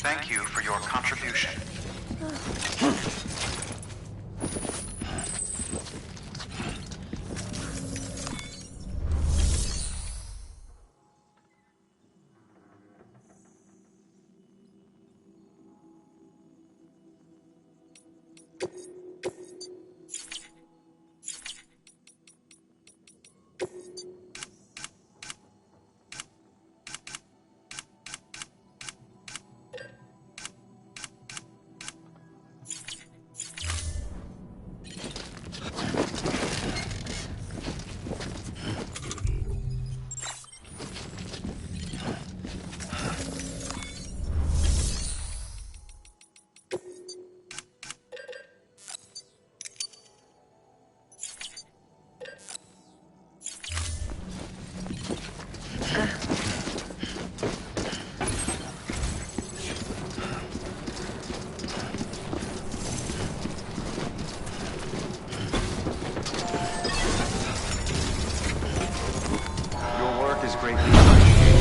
Thank you for your contribution. Your work is greatly appreciated.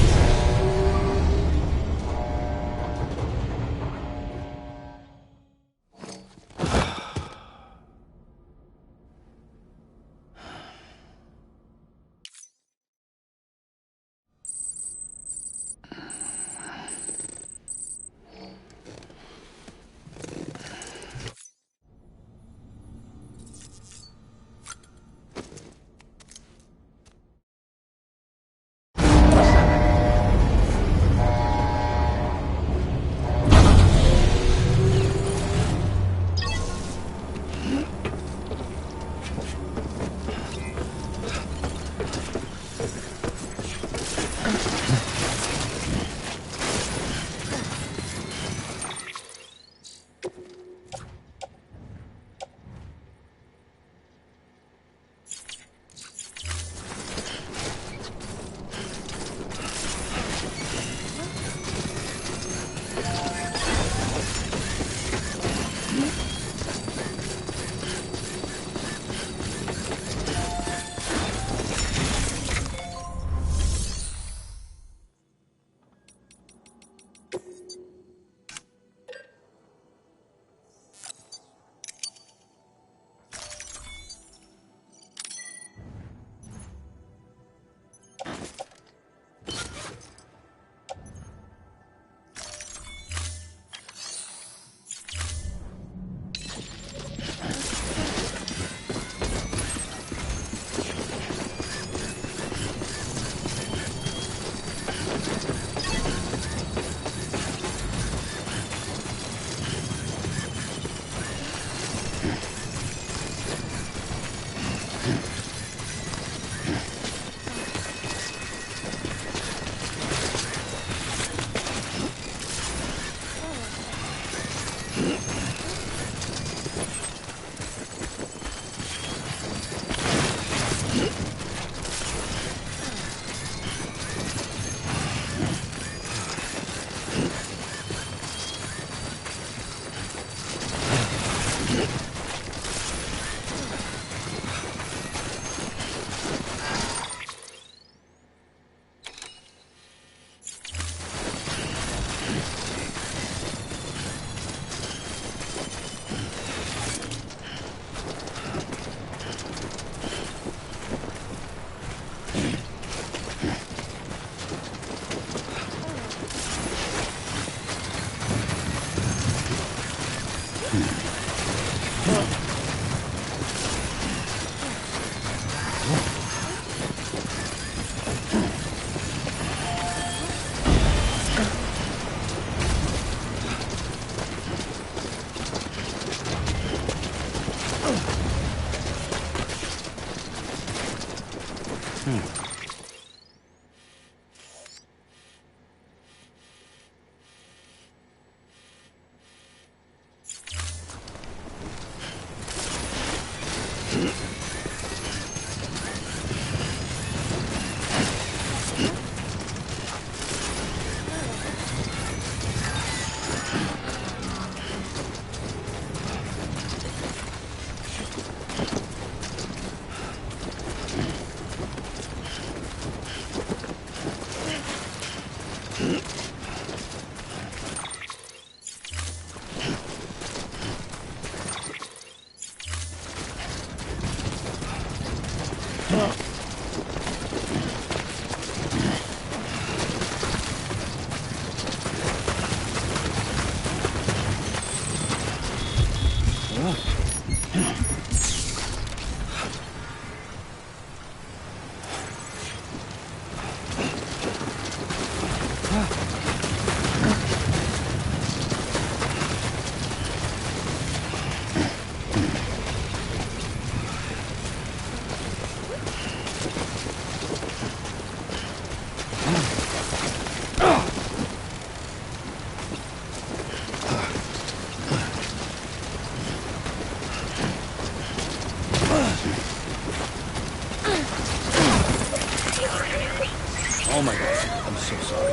I'm so sorry.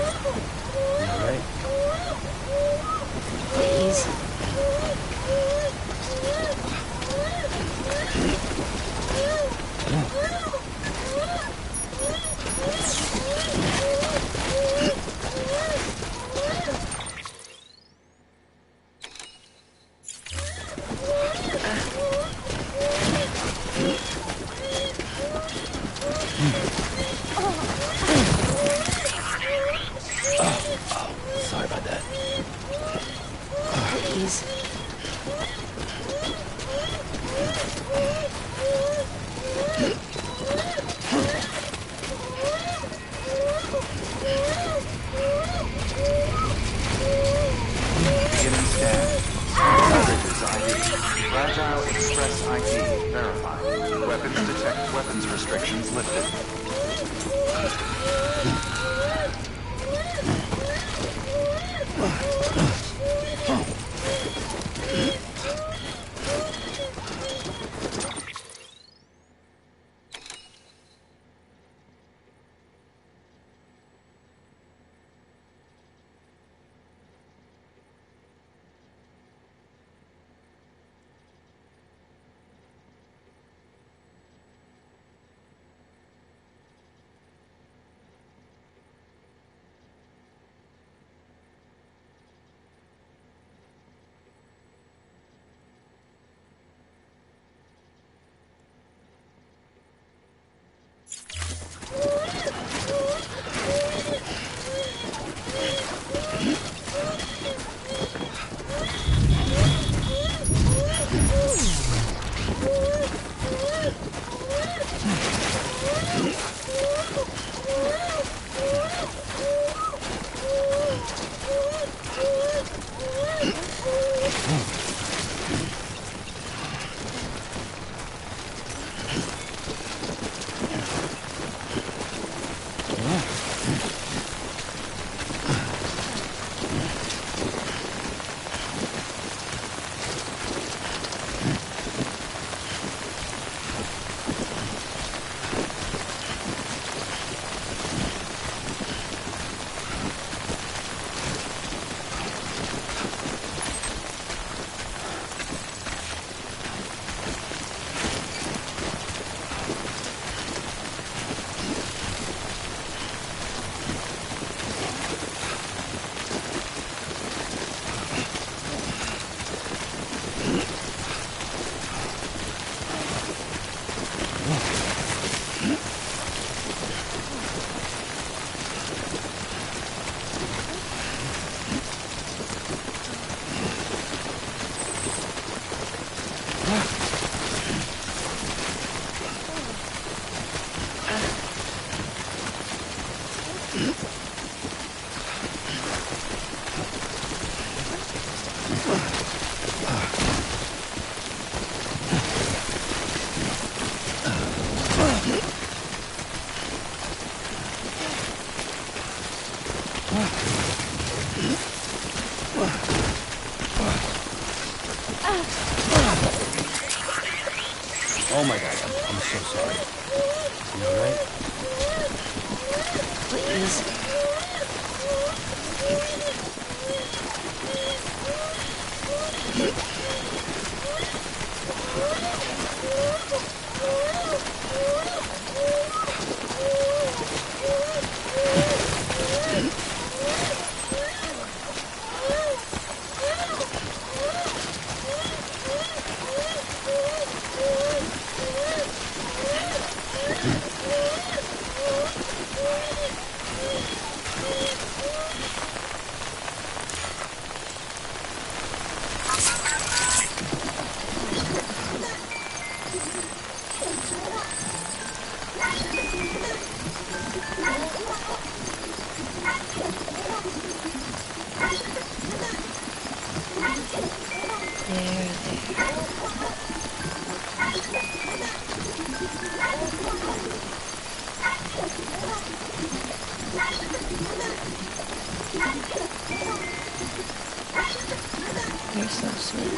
You alright? Please. Sorry about that. Please. Beginning scan. Beverages ID. Fragile Express ID verified. Weapons detect. Weapons restrictions lifted. Oh my god, I'm so sorry. You alright? Please. You're so sweet.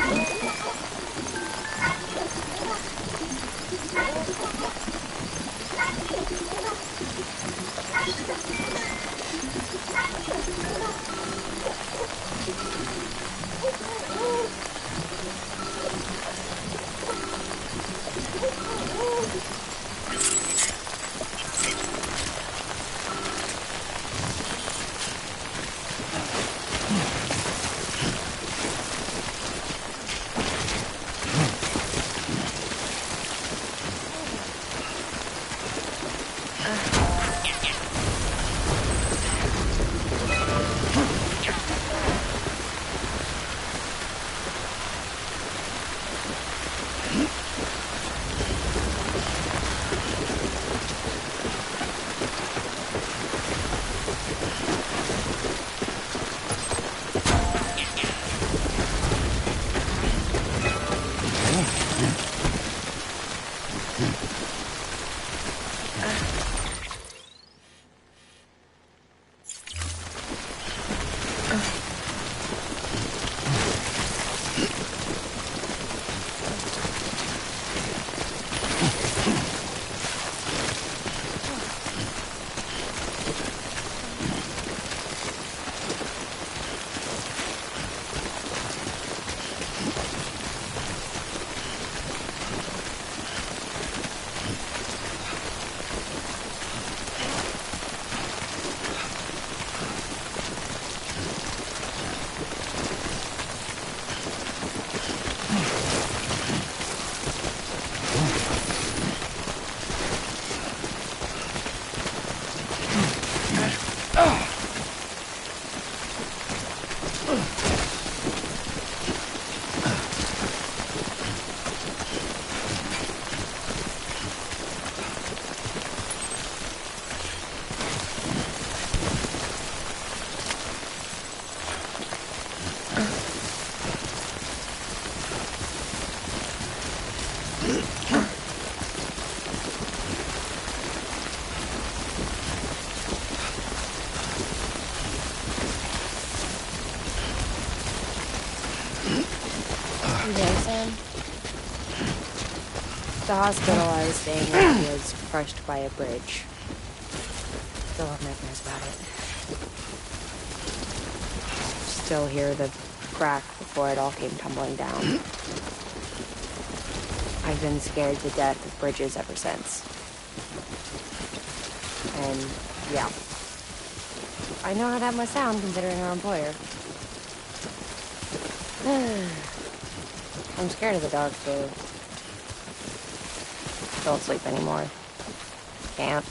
Jason, the hospital I was staying at was crushed by a bridge. Still have nightmares about it. Still hear the crack before it all came tumbling down. I've been scared to death of bridges ever since. And, yeah. I know how that must sound considering our employer. I'm scared of the dark, too. Don't sleep anymore. Can't.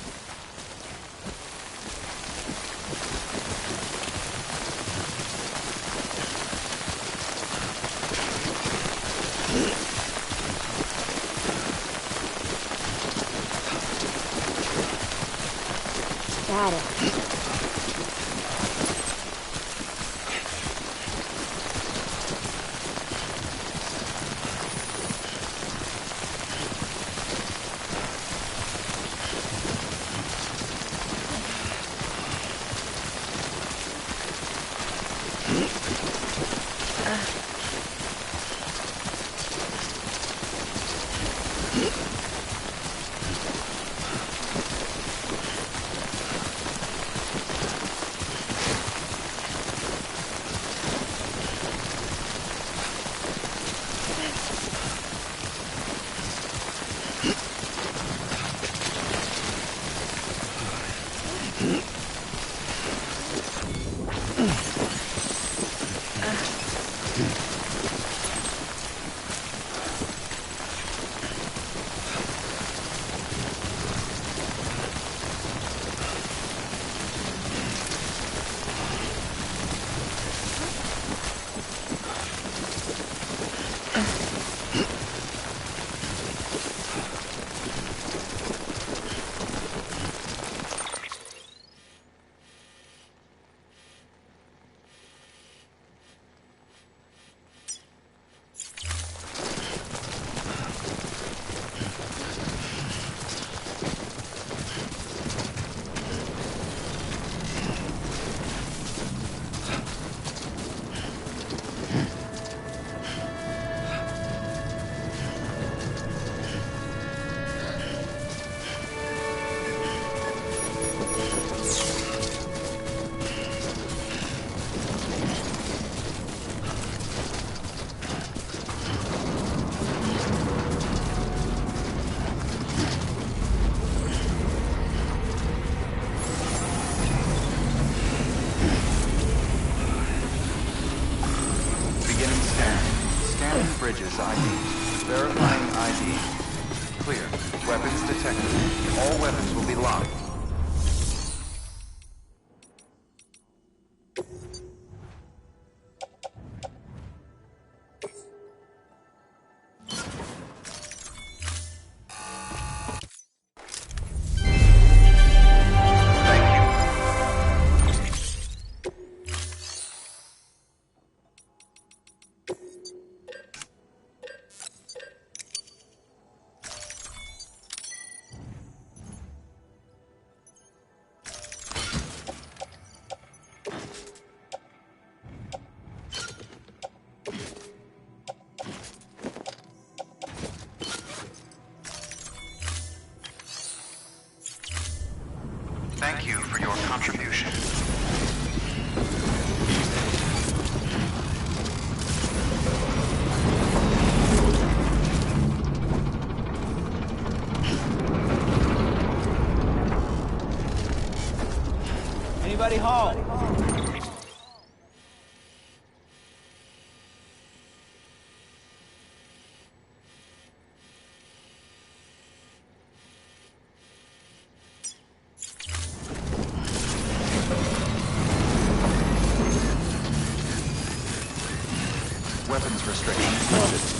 Got it. Bridges ID. Verifying ID. Clear. Weapons detected. All weapons will be locked. Anybody home? Weapons restrictions lifted.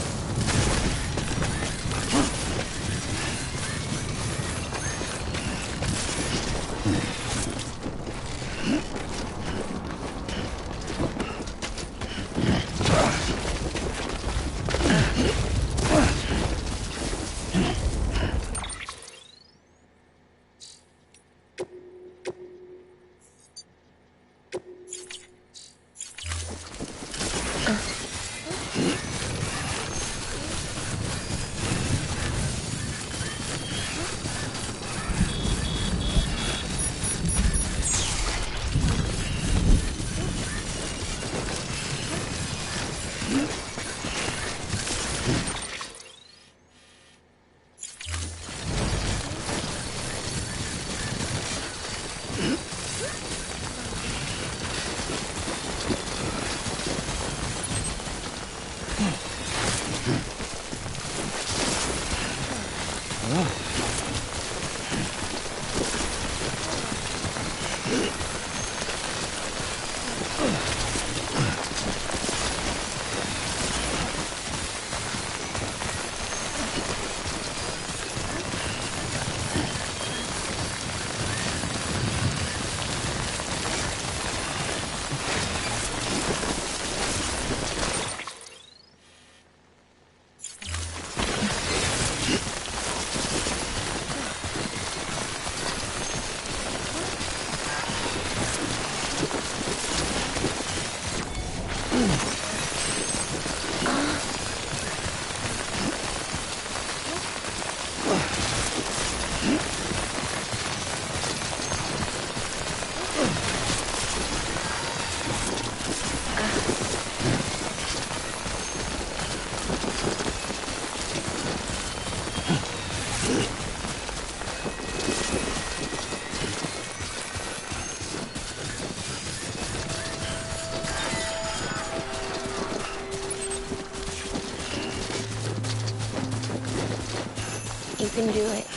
You can do it.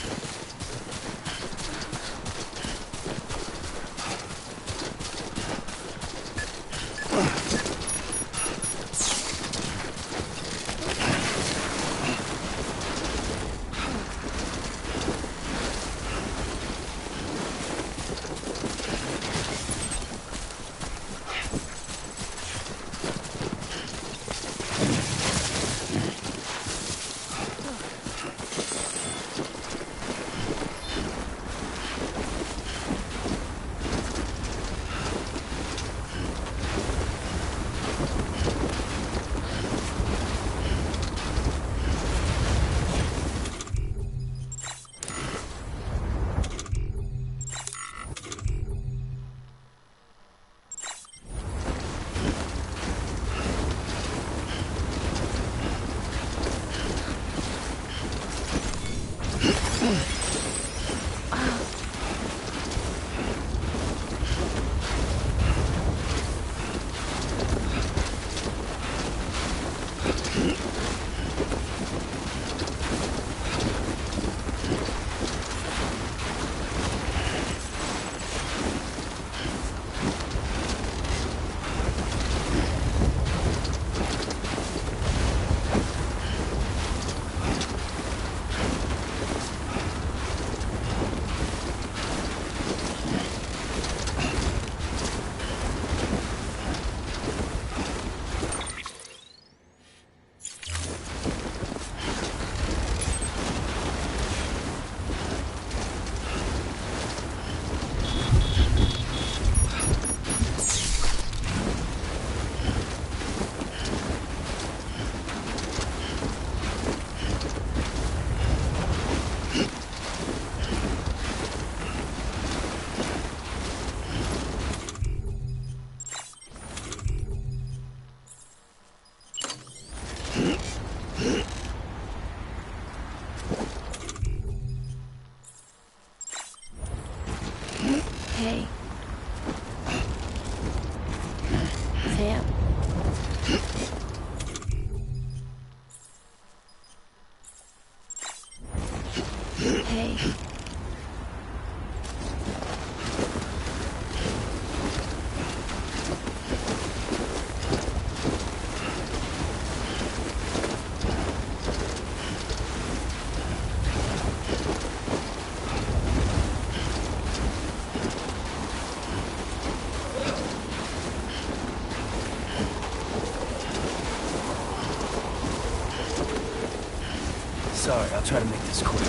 sorry. I'll try to make this quick.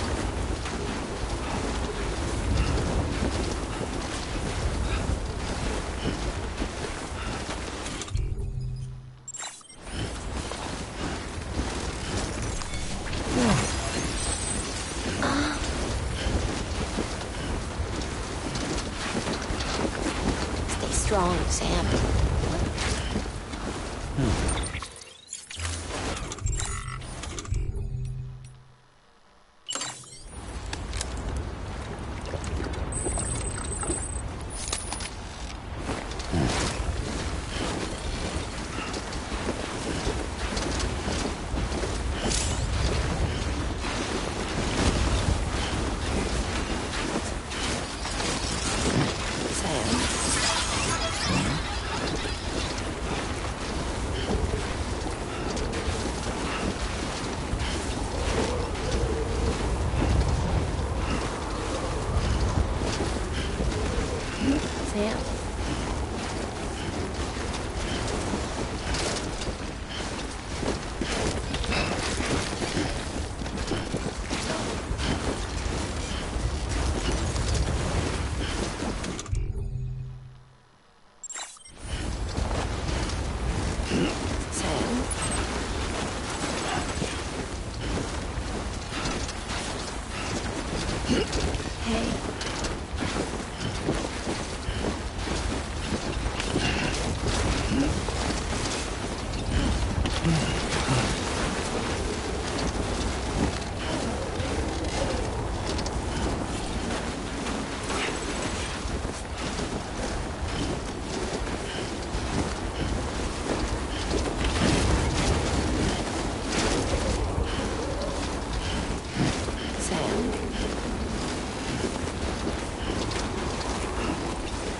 Stay strong, Sam. Sam. Sam. Hey. Sam.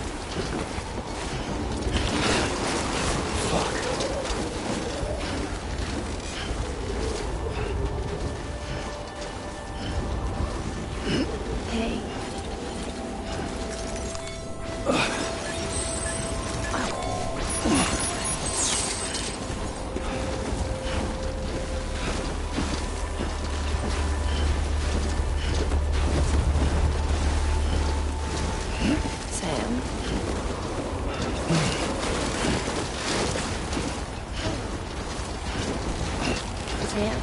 Hey. Sam. Sam.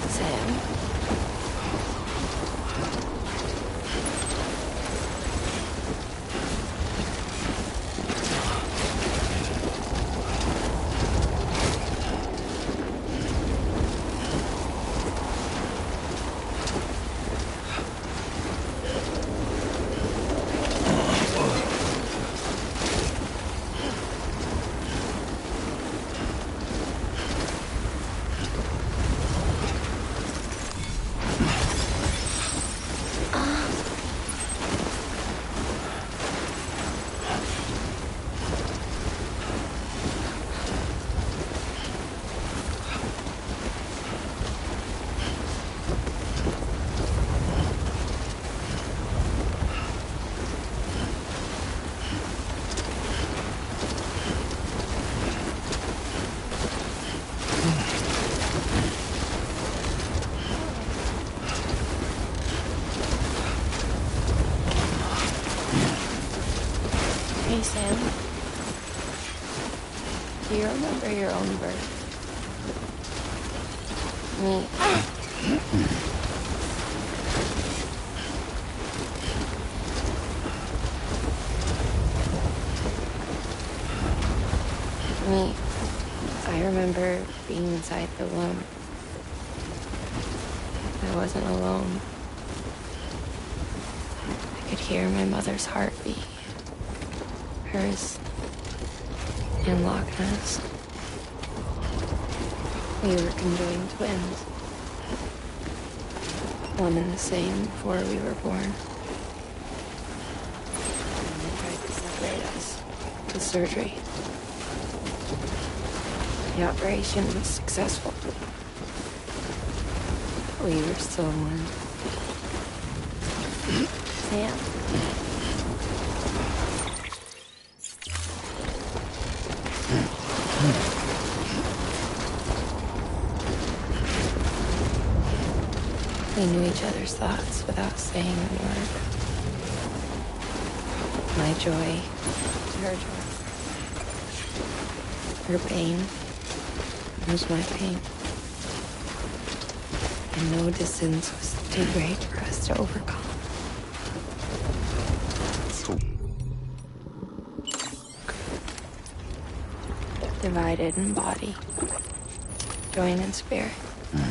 Sam. Hey, Sam. Do you remember your own birth? Me. Me. I remember being inside the womb. I wasn't alone. I could hear my mother's heartbeat. Hers in Loch Ness. We were conjoined twins. One and the same before we were born. And they tried to separate us with surgery. The operation was successful. We were still one. Sam. We knew each other's thoughts without saying a word. My joy was her joy. Her pain was my pain. And no distance was too great for us to overcome. Divided in body, joined in spirit. At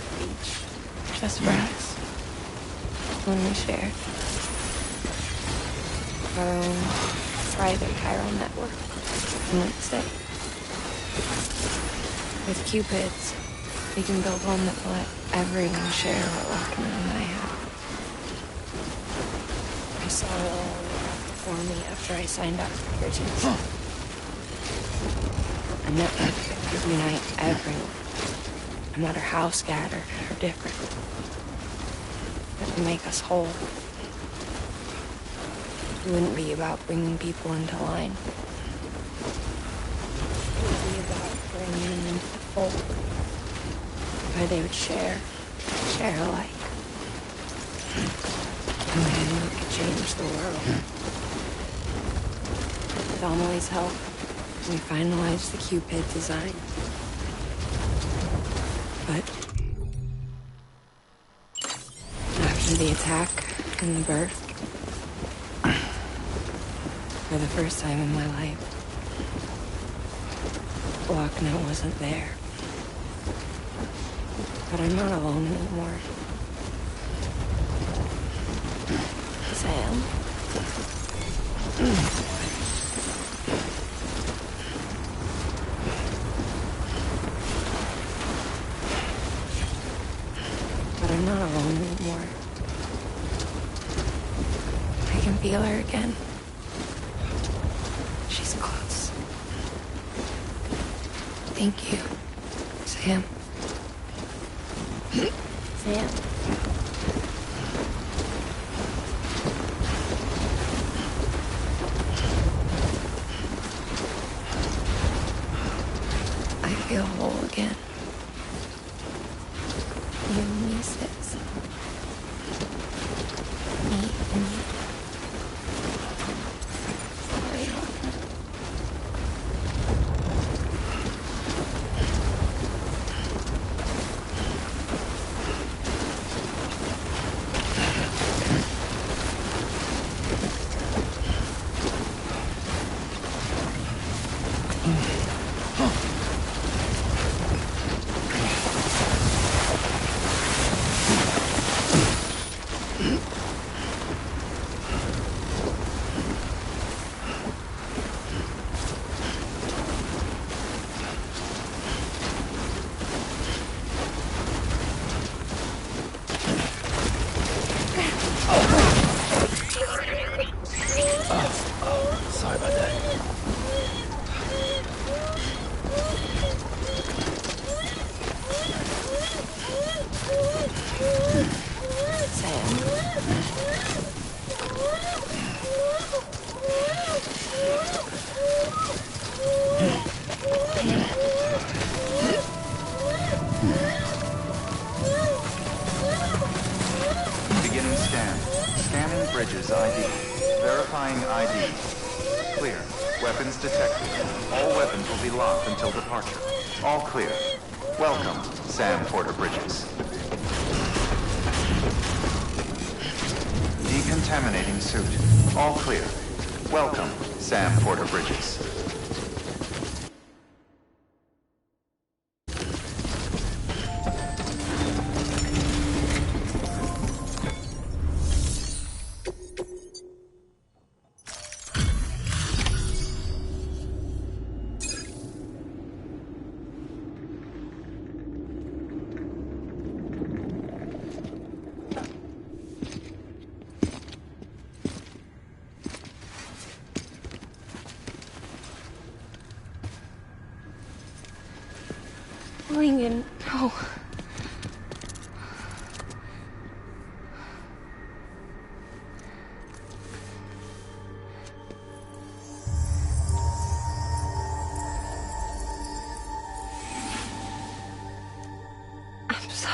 the beach, just for us. When we shared our own private chiral network. And let's say, with Cupids, we can build one that will let everyone share what Lockman and I have. I saw it all before me after I signed up for your team. A network that could unite everyone, no matter how scattered or different. That would make us whole. It wouldn't be about bringing people into line. It would be about bringing them into the fold, where they would share alike. And then we could change the world. With Amelie's help, we finalized the Cupid design. But after the attack and the birth, for the first time in my life, Lockman wasn't there. But I'm not alone anymore. Sam? But I'm not alone anymore. I can feel her again. She's close. Thank you, Sam. Sam. I feel whole again. You and me, sis. Me and you. Sorry, Lockman. Sorry about that. Beginning scan. Scanning bridges ID. Verifying ID. Clear. Weapons detected. All weapons will be locked until departure. All clear. Welcome, Sam Porter Bridges. Decontaminating suit. All clear. Welcome, Sam Porter Bridges. Lincoln, no.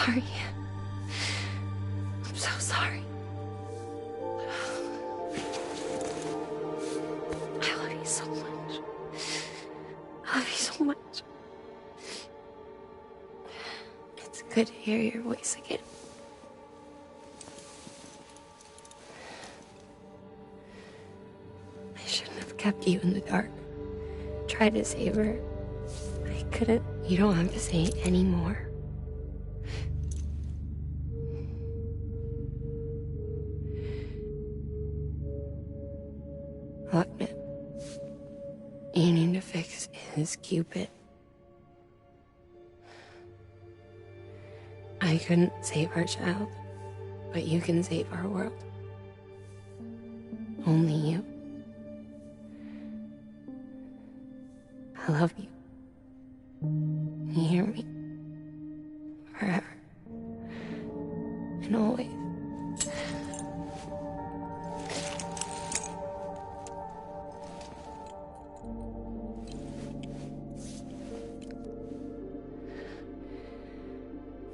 sorry. I'm so sorry. I love you so much. I love you so much. It's good to hear your voice again. I shouldn't have kept you in the dark. Tried to save her. I couldn't. You don't have to say it anymore. Look, man. You need to fix his Cupid. I couldn't save our child, but you can save our world. Only you. I love you. You hear me? Forever. And always.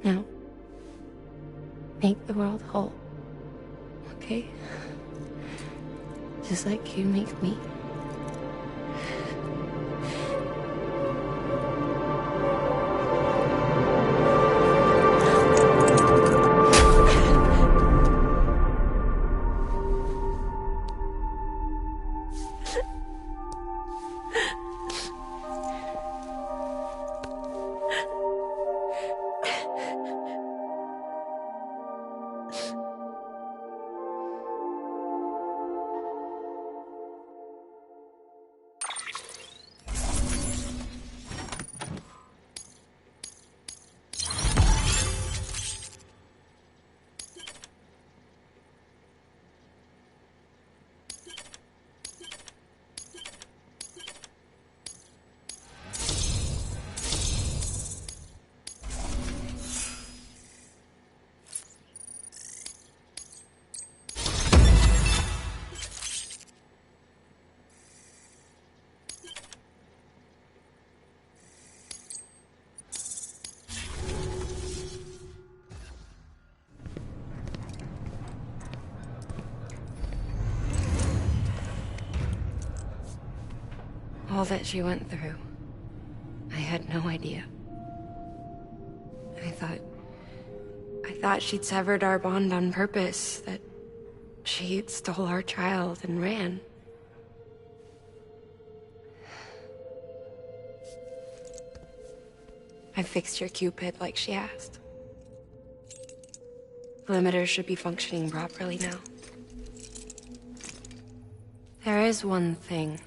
Now, make the world whole. Okay? Just like you make me. All that she went through, I had no idea. I thought she'd severed our bond on purpose, that she stole our child and ran. I fixed your Cupid like she asked. The limiter should be functioning properly now. There is one thing.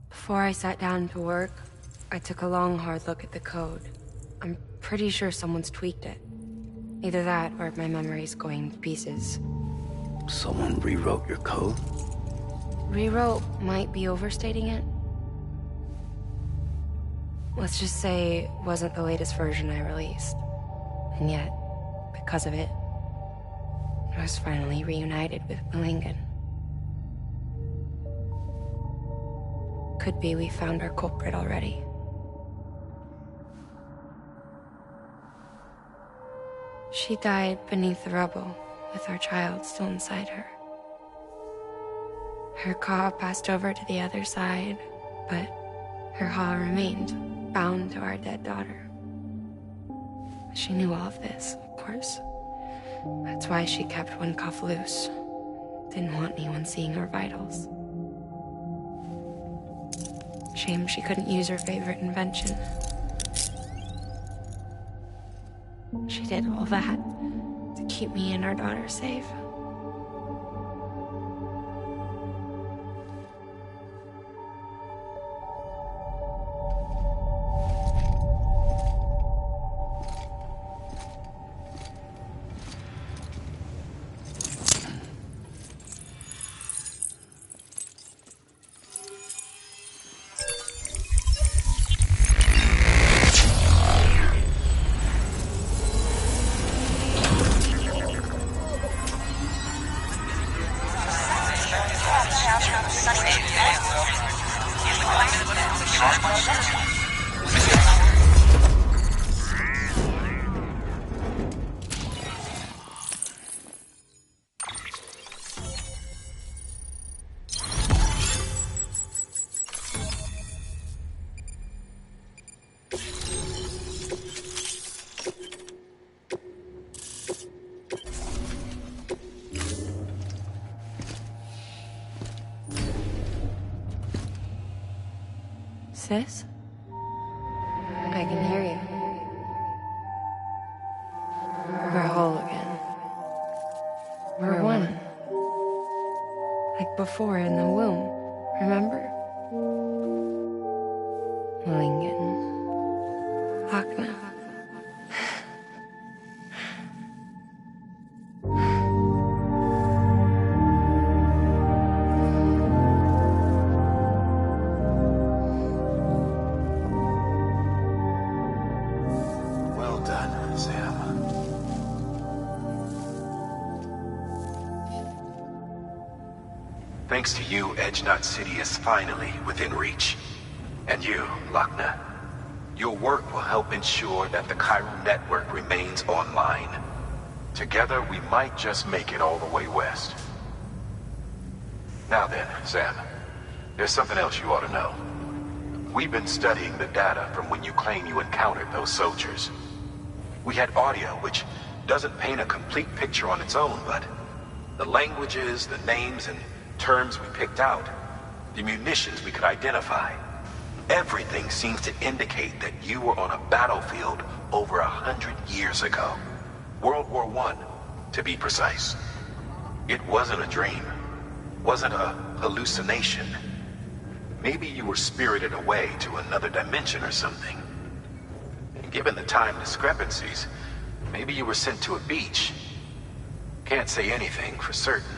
Before I sat down to work, I took a long, hard look at the code. I'm pretty sure someone's tweaked it. Either that, or my memory's going to pieces. Someone rewrote your code? Rewrote might be overstating it. Let's just say it wasn't the latest version I released. And yet, because of it, I was finally reunited with Malingan. Could be we found our culprit already. She died beneath the rubble, with our child still inside her. Her Ka passed over to the other side, but her Ha remained, bound to our dead daughter. She knew all of this, of course. That's why she kept one cuff loose. Didn't want anyone seeing her vitals. Shame she couldn't use her favorite invention. She did all that to keep me and our daughter safe. Sis? I can hear you. We're whole again. We're one. Like before in the womb, remember? Lingen. Akna. Well done, Sam. Thanks to you, Edgenut City is finally within reach. And you, Lochner, your work will help ensure that the chiral network remains online. Together, we might just make it all the way west. Now then, Sam, there's something else you ought to know. We've been studying the data from when you claim you encountered those soldiers. We had audio, which doesn't paint a complete picture on its own, but the languages, the names, and terms we picked out, the munitions we could identify, everything seems to indicate that you were on a battlefield over 100 years ago. World War I, to be precise. It wasn't a dream. Wasn't a hallucination. Maybe you were spirited away to another dimension or something. Given the time discrepancies, maybe you were sent to a beach. Can't say anything for certain.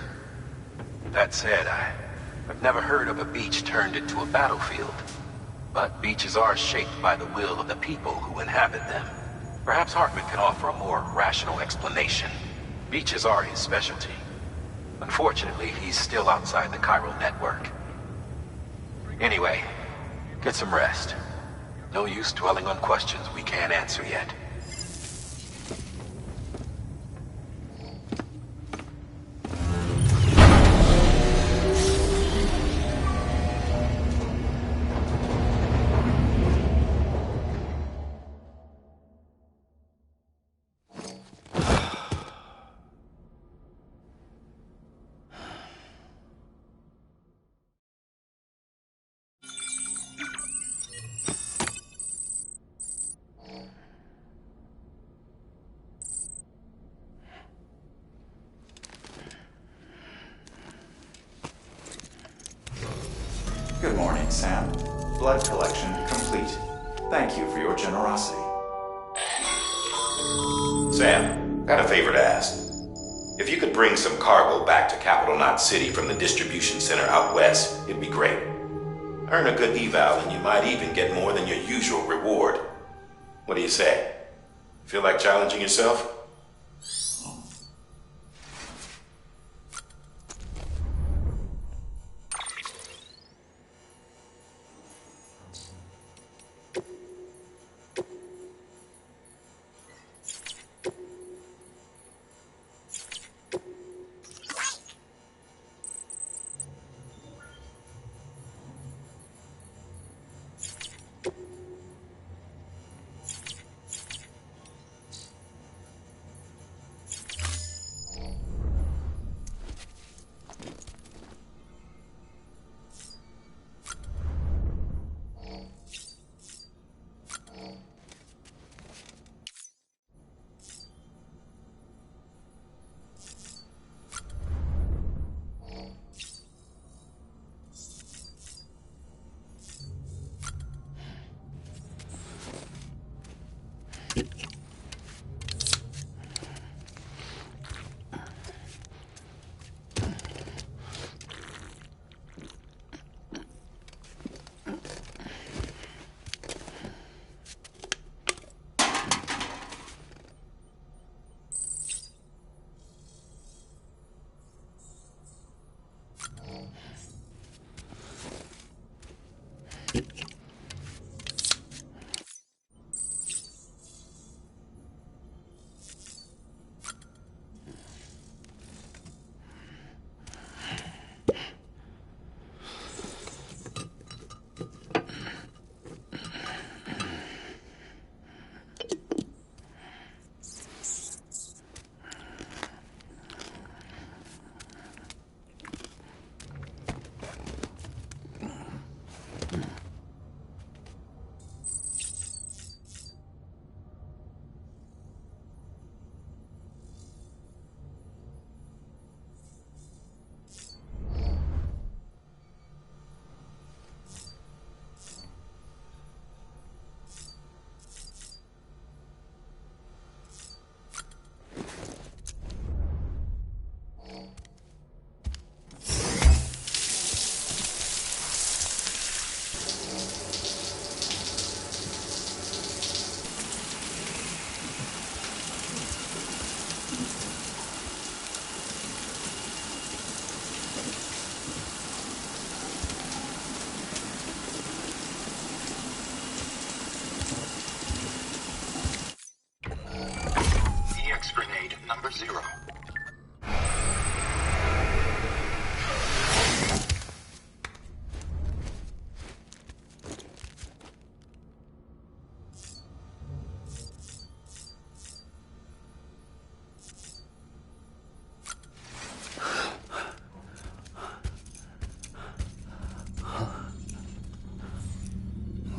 That said, I've never heard of a beach turned into a battlefield. But beaches are shaped by the will of the people who inhabit them. Perhaps Hartman can offer a more rational explanation. Beaches are his specialty. Unfortunately, he's still outside the chiral network. Anyway, get some rest. No use dwelling on questions we can't answer yet. Good morning, Sam. Blood collection complete. Thank you for your generosity. Sam, got a favor to ask. If you could bring some cargo back to Capital Knot City from the distribution center out west, it'd be great. Earn a good eval and you might even get more than your usual reward. What do you say? Feel like challenging yourself?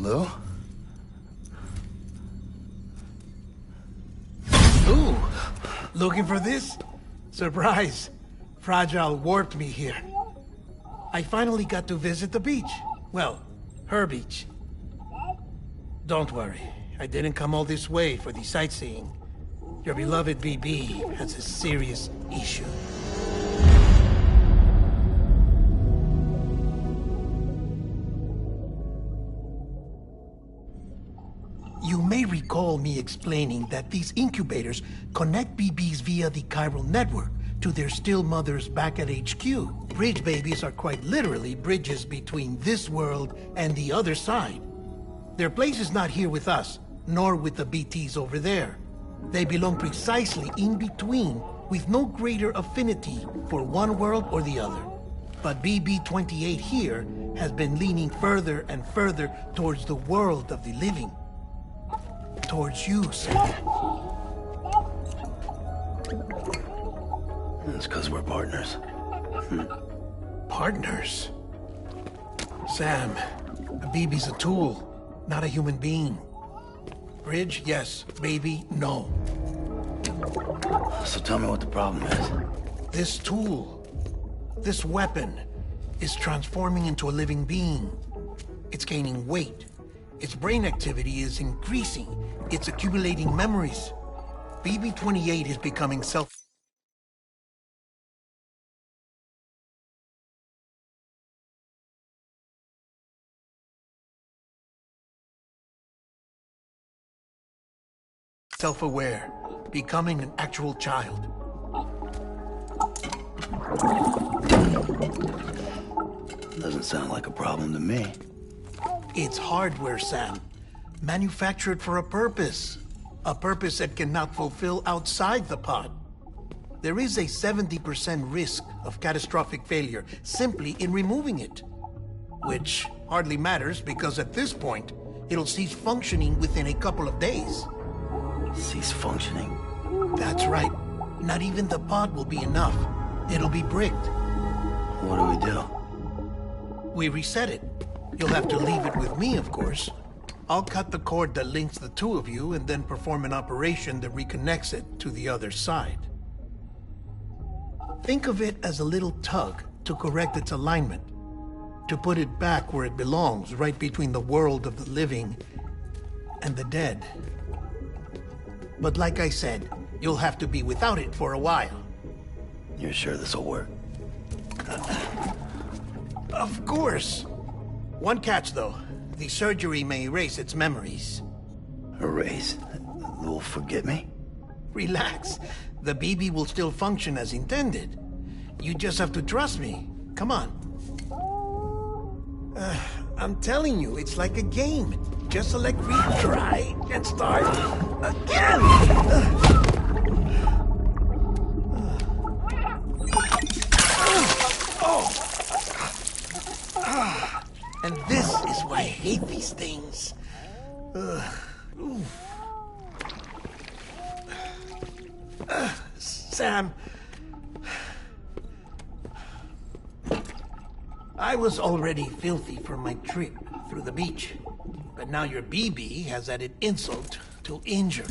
Lou? Ooh, looking for this? Surprise. Fragile warped me here. I finally got to visit the beach. Well, her beach. Don't worry, I didn't come all this way for the sightseeing. Your beloved BB has a serious issue. You may recall me explaining that these incubators connect BBs via the chiral network to their still mothers back at HQ. Bridge babies are quite literally bridges between this world and the other side. Their place is not here with us, nor with the BTs over there. They belong precisely in between, with no greater affinity for one world or the other. But BB-28 here has been leaning further and further towards the world of the living. Towards you, Sam. It's because we're partners. Partners? Sam, a BB's a tool, not a human being. Bridge, yes. Baby, no. So tell me what the problem is. This tool, this weapon, is transforming into a living being. It's gaining weight. Its brain activity is increasing. It's accumulating memories. BB-28 is becoming self-aware, becoming an actual child. Doesn't sound like a problem to me. It's hardware, Sam. Manufactured for a purpose. A purpose that cannot fulfill outside the pod. There is a 70% risk of catastrophic failure simply in removing it. Which hardly matters because at this point, it'll cease functioning within a couple of days. Cease functioning? That's right. Not even the pod will be enough. It'll be bricked. What do we do? We reset it. You'll have to leave it with me, of course. I'll cut the cord that links the two of you and then perform an operation that reconnects it to the other side. Think of it as a little tug to correct its alignment. To put it back where it belongs, right between the world of the living and the dead. But like I said, you'll have to be without it for a while. You're sure this'll work? Of course. One catch, though. The surgery may erase its memories. Erase? Will forget me? Relax. The BB will still function as intended. You just have to trust me. Come on. I'm telling you, it's like a game. Just select retry and start again. And this is why I hate these things. Sam, I was already filthy from my trip through the beach, but now your BB has added insult to injury.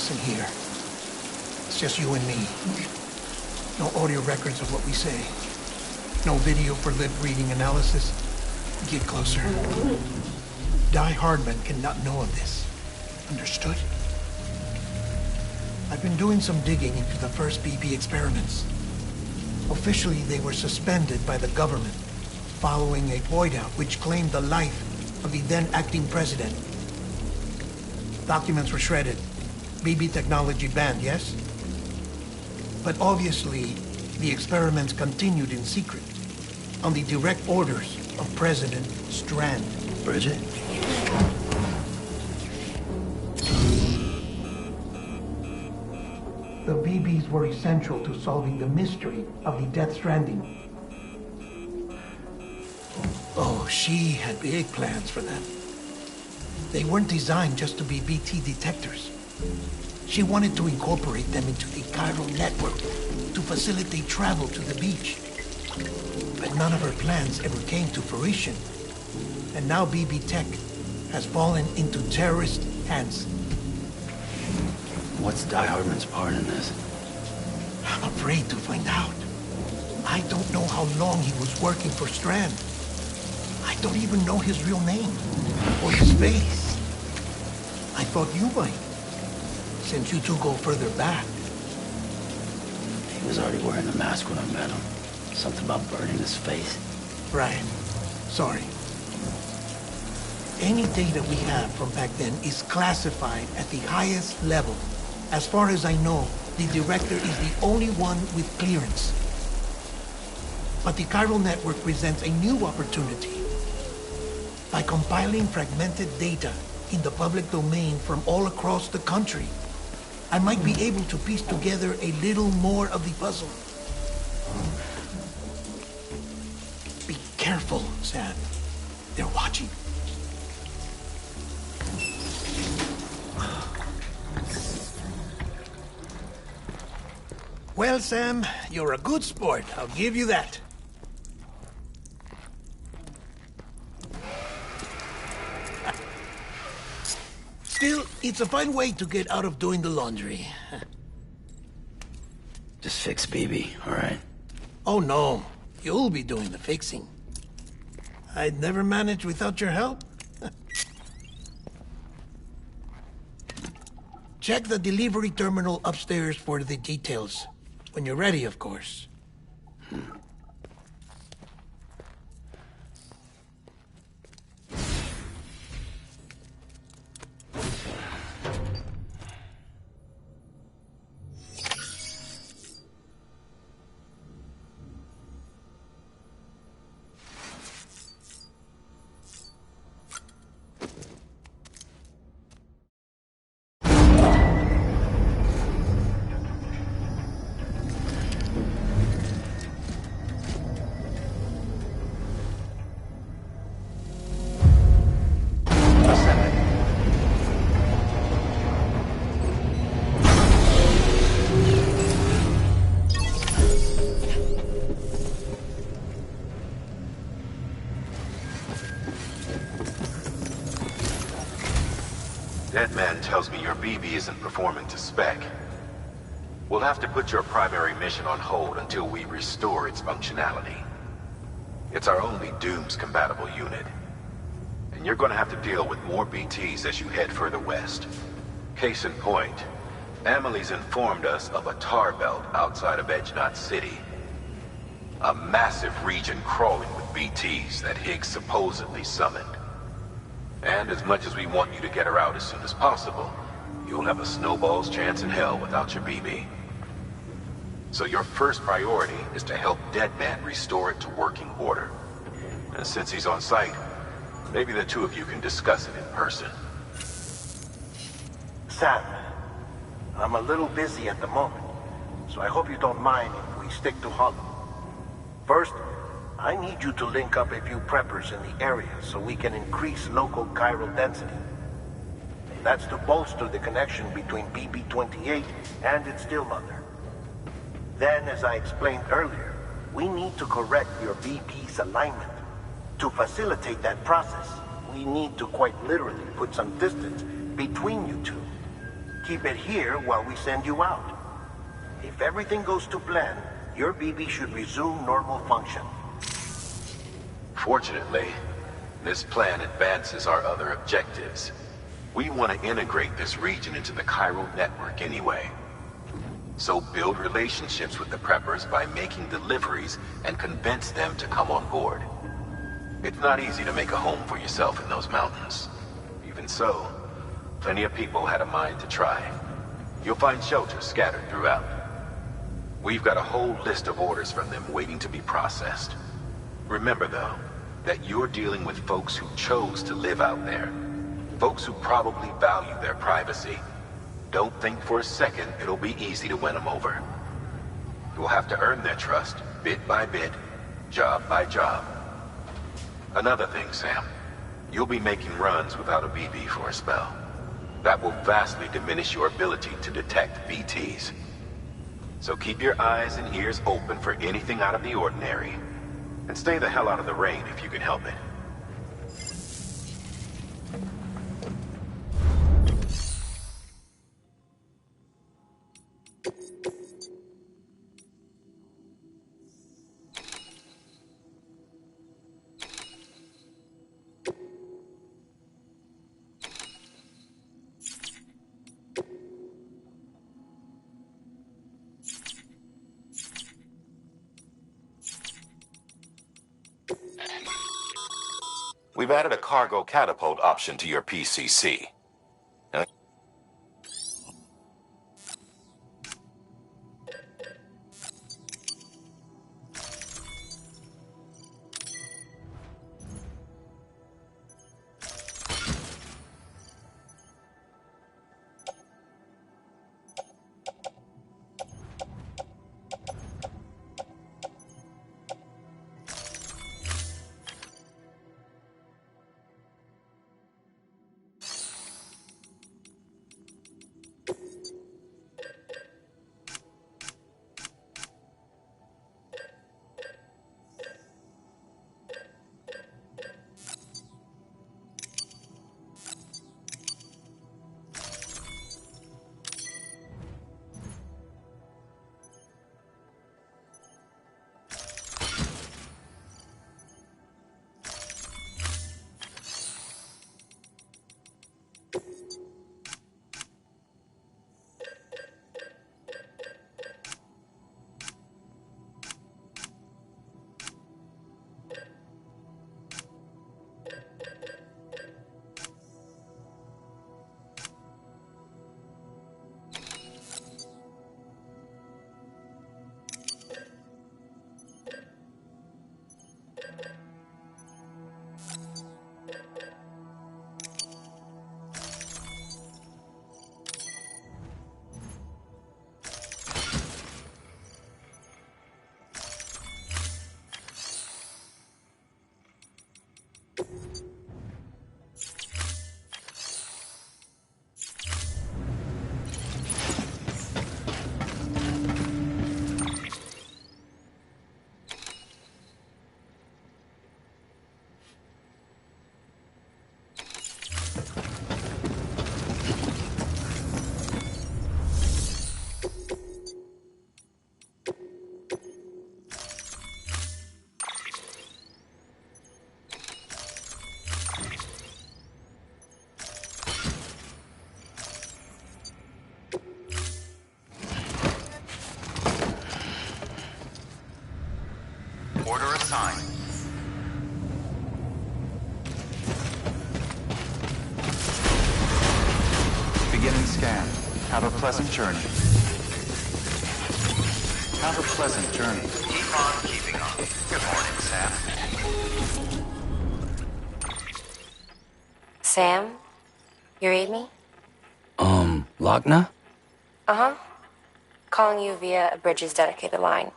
else in here. It's just you and me. No audio records of what we say. No video for lip-reading analysis. Get closer. Die Hardman cannot know of this. Understood? I've been doing some digging into the first BB experiments. Officially, they were suspended by the government following a void-out which claimed the life of the then acting president. Documents were shredded. BB technology banned, yes? But obviously, the experiments continued in secret, on the direct orders of President Strand. Bridget? The BBs were essential to solving the mystery of the Death Stranding. Oh, she had big plans for them. They weren't designed just to be BT detectors. She wanted to incorporate them into the chiral network to facilitate travel to the beach. But none of her plans ever came to fruition. And now BB Tech has fallen into terrorist hands. What's Die Hardman's part in this? I'm afraid to find out. I don't know how long he was working for Strand. I don't even know his real name or his face. I thought you might, since you two go further back. He was already wearing the mask when I met him. Something about burning his face. Right. Sorry. Any data we have from back then is classified at the highest level. As far as I know, the director is the only one with clearance. But the chiral network presents a new opportunity. By compiling fragmented data in the public domain from all across the country, I might be able to piece together a little more of the puzzle. Be careful, Sam. They're watching. Well, Sam, you're a good sport. I'll give you that. Still, it's a fine way to get out of doing the laundry. Just fix BB, all right? Oh, no. You'll be doing the fixing. I'd never manage without your help. Check the delivery terminal upstairs for the details. When you're ready, of course. That man tells me your BB isn't performing to spec. We'll have to put your primary mission on hold until we restore its functionality. It's our only Dooms-compatible unit. And you're gonna have to deal with more BTs as you head further west. Case in point, Amelie's informed us of a tar belt outside of Edge Knot City. A massive region crawling with BTs that Higgs supposedly summoned. And as much as we want you to get her out as soon as possible, you'll have a snowball's chance in hell without your BB. So your first priority is to help Deadman restore it to working order. And since he's on site, maybe the two of you can discuss it in person. Sam, I'm a little busy at the moment, so I hope you don't mind if we stick to Hollow. First, I need you to link up a few preppers in the area so we can increase local chiral density. That's to bolster the connection between BB-28 and its still mother. Then, as I explained earlier, we need to correct your BB's alignment. To facilitate that process, we need to quite literally put some distance between you two. Keep it here while we send you out. If everything goes to plan, your BB should resume normal function. Fortunately, this plan advances our other objectives. We want to integrate this region into the chiral network anyway. So build relationships with the preppers by making deliveries and convince them to come on board. It's not easy to make a home for yourself in those mountains. Even so, plenty of people had a mind to try. You'll find shelters scattered throughout. We've got a whole list of orders from them waiting to be processed. Remember, though, that you're dealing with folks who chose to live out there. Folks who probably value their privacy. Don't think for a second it'll be easy to win them over. You'll have to earn their trust, bit by bit, job by job. Another thing, Sam. You'll be making runs without a BB for a spell. That will vastly diminish your ability to detect BTs. So keep your eyes and ears open for anything out of the ordinary. And stay the hell out of the rain if you can help it. We've added a cargo catapult option to your PCC. Order assigned. Beginning scan. Have a pleasant journey. Have a pleasant journey. Keep on keeping on. Good morning, Sam. Sam? You read me? Lochna? Uh-huh. Calling you via a Bridges dedicated line.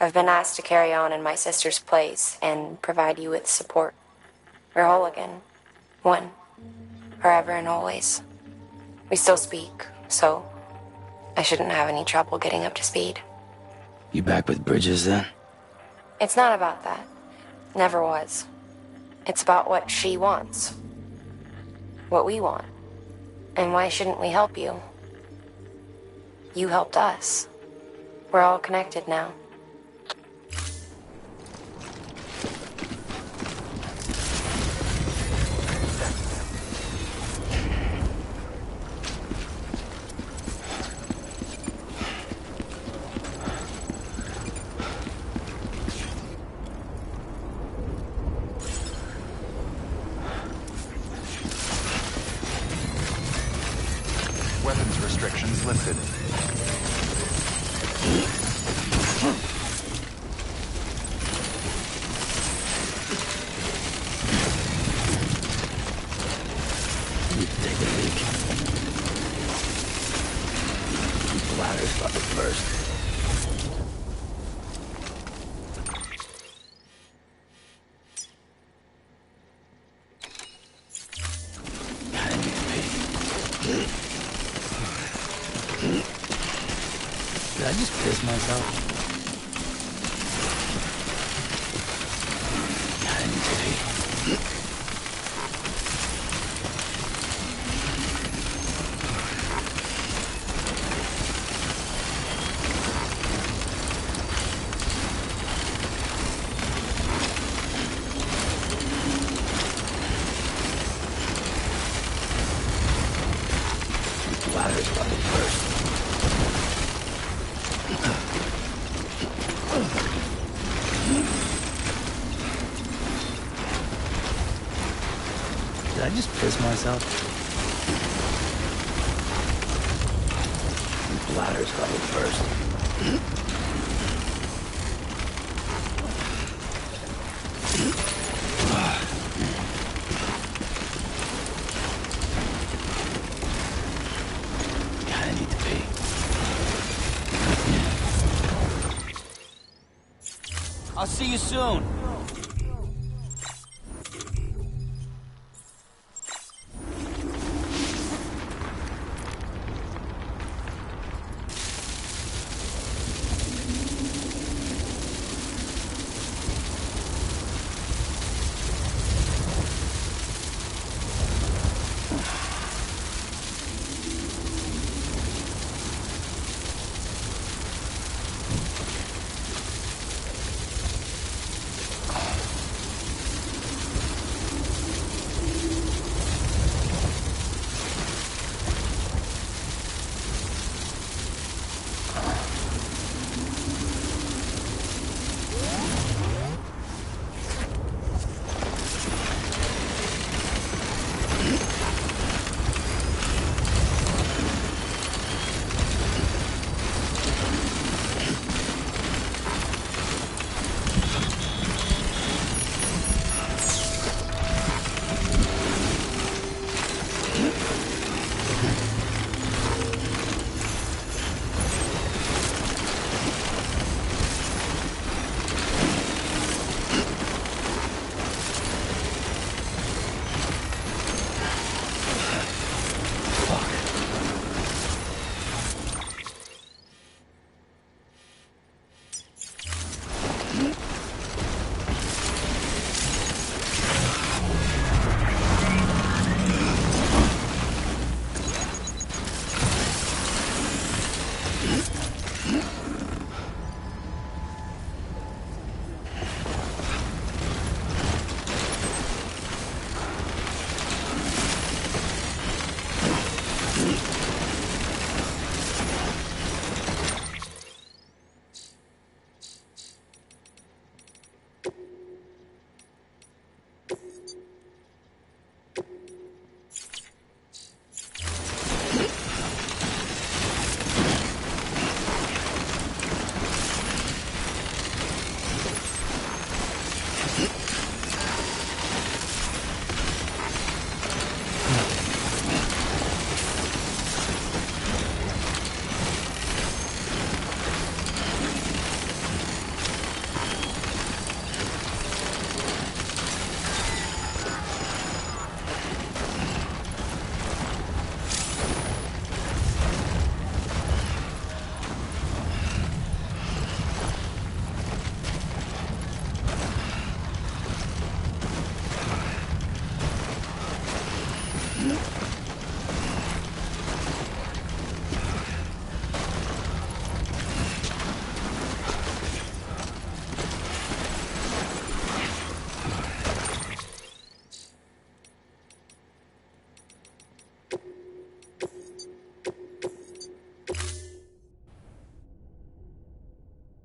I've been asked to carry on in my sister's place and provide you with support. We're whole again. One. Forever and always. We still speak, so I shouldn't have any trouble getting up to speed. You back with Bridges then? It's not about that. Never was. It's about what she wants. What we want. And why shouldn't we help you? You helped us. We're all connected now. Weapons restrictions lifted. Need to take a leak. Ladder's fucking first. I need to pee. Did I just piss myself? I need to pee. Ladder's fucking first. Did I just piss myself? Ladder's fucking first. God, I need to pee. I'll see you soon.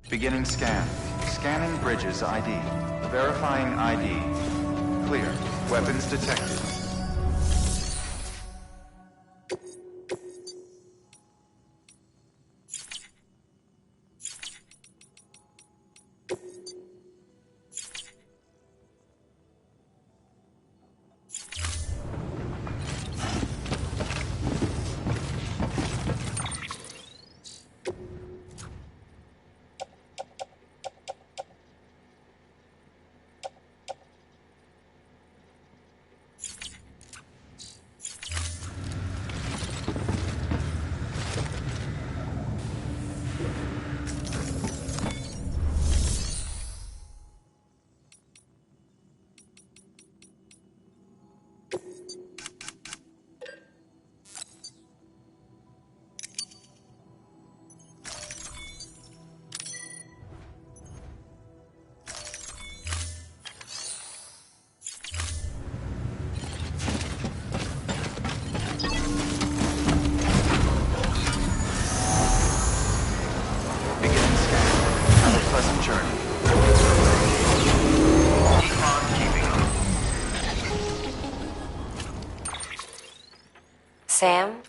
Beginning scan. Scanning bridges ID. Verifying ID. Clear. Weapons detected. Beginning scan. Have a pleasant journey. Keep on keeping on. Sam?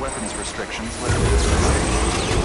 Weapons restrictions lifted.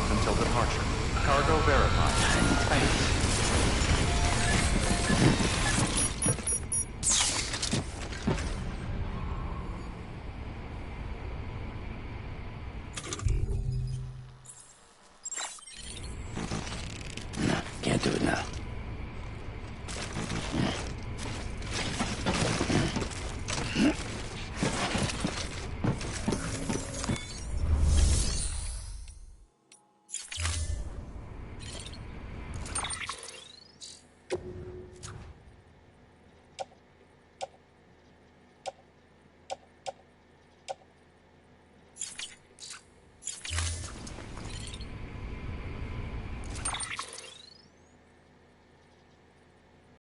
locked until departure. Cargo verified. Thanks.